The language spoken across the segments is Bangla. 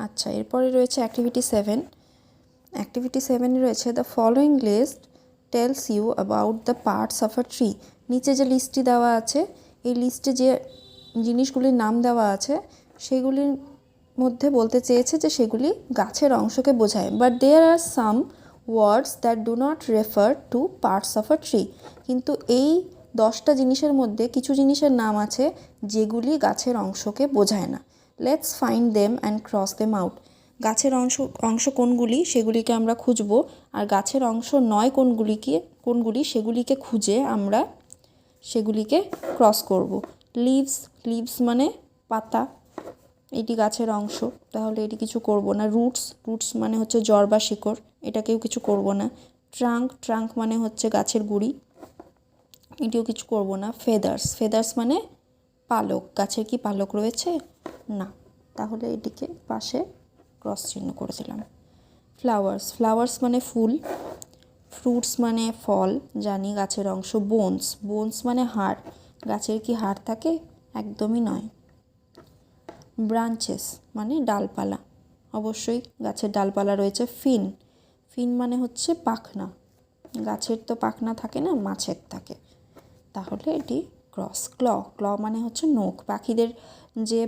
আচ্ছা, এরপরে রয়েছে অ্যাক্টিভিটি 7। অ্যাক্টিভিটি 7-এ রয়েছে the following list tells you about the parts of a tree. নিচে যে লিস্টটি দেওয়া আছে, এই লিস্টে যে জিনিসগুলির নাম দেওয়া আছে সেগুলির মধ্যে বলতে চেয়েছে যে সেগুলি গাছের অংশকে বোঝায়। But there are some words that do not refer to parts of a tree. কিন্তু এই 10টা জিনিসের মধ্যে কিছু জিনিসের নাম আছে যেগুলি গাছের অংশকে বোঝায় না। Let's find them and cross them out. গাছের অংশ কোনগুলি সেগুলিকে আমরা খুঁজব, আর গাছের অংশ নয় কোনগুলি সেগুলিকে খুঁজে আমরা সেগুলিকে ক্রস করব। লিভস মানে পাতা, এটি গাছের অংশ, তাহলে এটি কিছু করব না। রুটস মানে হচ্ছে জড় বা শিকড়, এটাকেও কিছু করব না। ট্রাঙ্ক মানে হচ্ছে গাছের গুঁড়ি, এটিও কিছু করব না। ফেদার্স মানে পালক, গাছের কি পালক রয়েছে? না, তাহলে এটিকে পাশে ক্রস চিহ্ন করে দিলাম। ফ্লাওয়ার্স মানে ফুল। ফ্রুটস মানে ফল, জানি গাছের অংশ। বোনস মানে হাড়, গাছের কি হাড় থাকে? একদমই নয়। ব্রাঞ্চেস মানে ডালপালা, অবশ্যই গাছের ডালপালা রয়েছে। ফিন মানে হচ্ছে পাখনা, গাছের তো পাখনা থাকে না, মাছের থাকে, তাহলে এটি ক্রস। ক্ল মানে হচ্ছে নখ, পাখিদের যে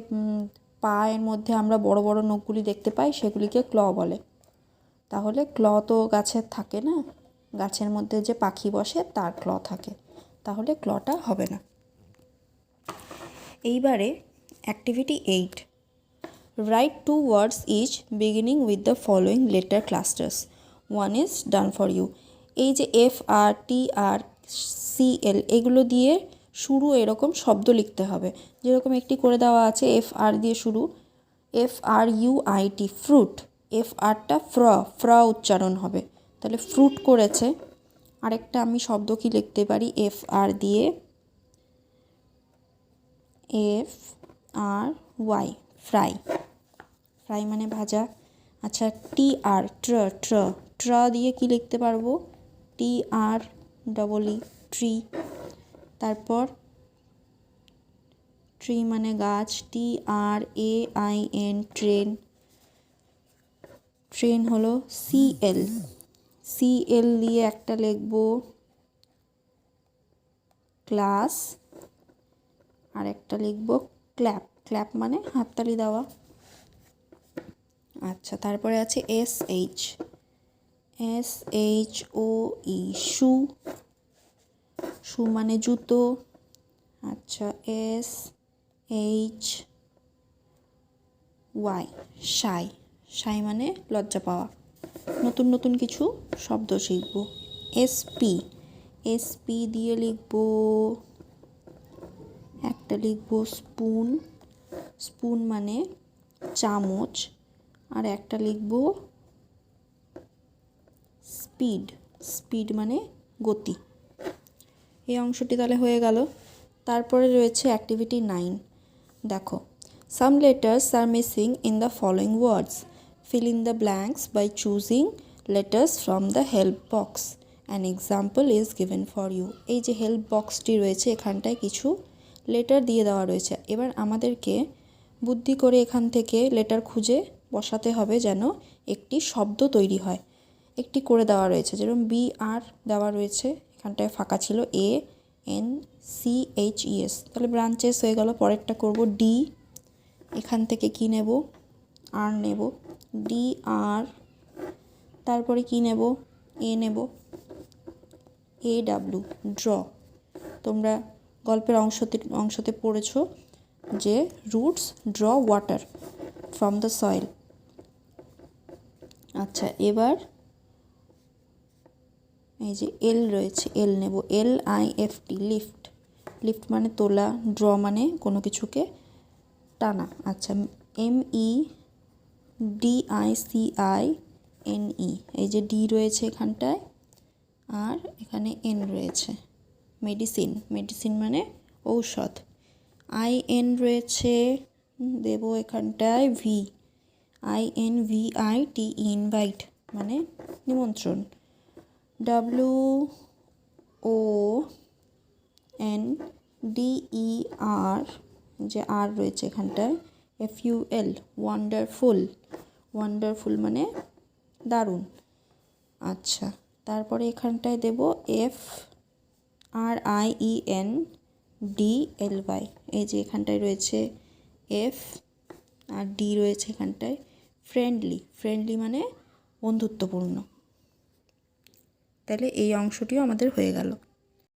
পায়ের মধ্যে আমরা বড় বড় নখগুলি দেখতে পাই সেগুলিকে ক্ল বলে। তাহলে ক্ল তো গাছের থাকে না, গাছের মধ্যে যে পাখি বসে তার ক্ল থাকে, তাহলে ক্লটা হবে না। এইবারে activity 8, right 2 words each beginning with the following letter clusters. One is done for you. এই যে FRTRCL এগুলো দিয়ে শুরু এরকম শব্দ লিখতে হবে। যেরকম একটি করে দেওয়া আছে FR দিয়ে শুরু, FRUIT ফ্রুট, FRটা ফ্র উচ্চারণ হবে, তাহলে ফ্রুট করেছে। আরেকটা আমি শব্দ কি লিখতে পারি? FR দিয়ে FRY ফ্রাই মানে ভাজা। আচ্ছা, ট্র দিয়ে কি লিখতে পারবো? TREE tree. তারপর ট্রি মানে গাছ, TRAIN ট্রেন হলো CL দিয়ে একটা লিখবো ক্লাস, আর একটা লিখবো ক্ল্যাপ মানে হাততালি দেওয়া। আচ্ছা, তারপরে আছে SHOE শু মানে জুতো। আচ্ছা, SHY শাই মানে লজ্জা পাওয়া। নতুন নতুন কিছু শব্দ শিখব। SP দিয়ে লিখবো একটা লিখবো স্পুন মানে চামচ, আর একটা লিখবো স্পিড মানে গতি। এই অংশটি তাহলে হয়ে গেল। তারপরে রয়েছে অ্যাক্টিভিটি 9। দেখো, some letters are missing in the following words, fill in the blanks by choosing letters from the help box, an example is given for you. এই যে হেল্প বক্সটি রয়েছে এখানটায় কিছু লেটার দিয়ে দেওয়া রয়েছে। এবার আমাদেরকে বুদ্ধি করে এখান থেকে লেটার খুঁজে বসাতে হবে যেন একটি শব্দ তৈরি হয়। একটি করে দেওয়া রয়েছে, যেরকম BR দেওয়া রয়েছে, এখানটায় ফাঁকা ছিল ANCHES, তাহলে ব্রাঞ্চেস হয়ে গেল। পরেরটা করব D, এখান থেকে কি নেব? আর নেব, DR। তারপরে কি নেব? A নেব, AW ড্র। তোমরা গল্পের অংশতে পড়েছ যে roots draw water from the soil. আচ্ছা, এবার এই যে L রয়েছে, L নেব, LIFT লিফট মানে তোলা, ড্র মানে কোনো কিছুকে টানা। আচ্ছা, MEDICINE, এই যে D রয়েছে এখানটায়, আর এখানে N রয়েছে, মেডিসিন মানে ঔষধ। IN রয়েছে, দেব এখানটায় INVITE ইনভাইট মানে নিমন্ত্রণ। WONDER যে আর রয়েছে এখানটায়, FUL ওয়ান্ডারফুল। ওয়ান্ডারফুল মানে দারুণ। আচ্ছা, তারপরে এখানটায় দেব FRIENDLY, এই যে এখানটায় রয়েছে এফ আর ডি রয়েছে এখানটায়। ফ্রেন্ডলি মানে বন্ধুত্বপূর্ণ। তাহলে এই অংশটিও আমাদের হয়ে গেল।